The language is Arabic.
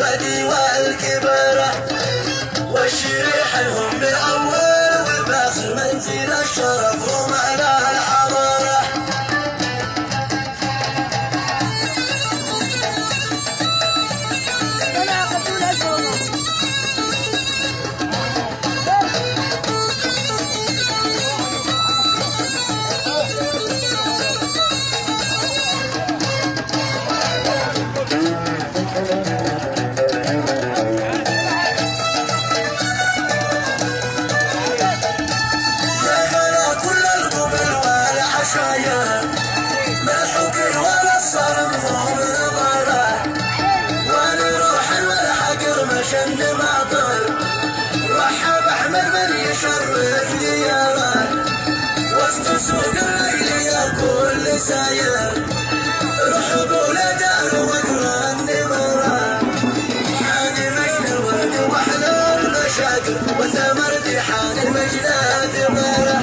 الردي والكبرة والشريح هم بأول وبآخر منزل الشرف ومعنى الحضارة. ملحوق ولا الصرم هو بنظره ونروح والحقر مشن معطر رحب احمد من يشرف دياره وسط سوق الليل يا كل ساير رحبوا لدار وقرا النمره حاجبين الورد واحلى المشاقر وثمر ريحان المجنى ثمره